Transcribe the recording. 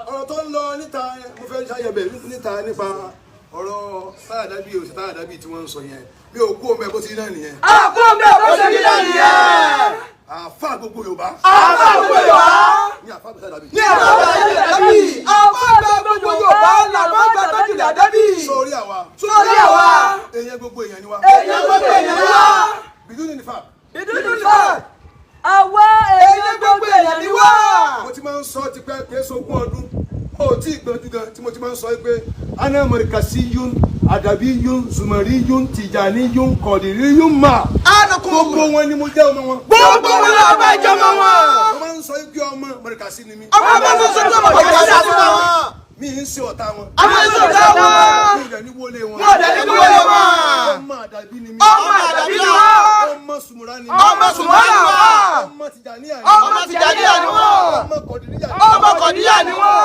ọ̀rọ̀ tó ń lọ níta mo fẹ́ ṣàyẹ̀bẹ̀ níta nípa ọ̀rọ̀ táyàdábì òsì táyàdábì tí wọ́n ń sọ yẹn mi ò kó omi ẹ̀ bó ti rí náà nìyẹn. àkó omi ẹ̀ bó ti rí náà nìyẹn. àfa gbogbo Yorùbá. àfa gbogbo Yorùbá. ní àfa táyàdábì. ní àfa táyàdábì. àfa gbogbo Yorùbá làwọn àgbà táyàdábì. sórí àwa. sórí àwa. èèyàn gbogbo èèyàn ni wa. èèyàn gbogbo èèyàn ni wa. bìdúnì ní fa. bìdúnì ní fa. àwa èèyàn gbogbo èèyàn ni wa. mo ti máa ń sọ tipẹ́ pé sógún ọdún ó tí ì gbọ́njú gan tí mo ti máa ń sọ pé ana markasiyun adabiyun zumariyun tijaniyun qadiriyun ma. gbogbo wọn ni mo jẹ́ ọmọ wọn. gbogbo wọn la bá jẹ́ ọmọ wọn. mo máa ń sọ pé ọmọ markasi ni mi. ọmọ bá sọ pé ọmọ markasi ni wọn. mi ń ṣe ọ̀tá wọn. àwọn ń ṣe ọ̀tá wọn. mi ò dẹ̀ ní wọlé wọn. mi ò dẹ̀ ní wọlé wọn. ọmọ àdàbí ni mi. ọmọ àdàbí ni wọn. ọmọ sùmùrà ni mi. ọmọ sùmùrà ni wọn.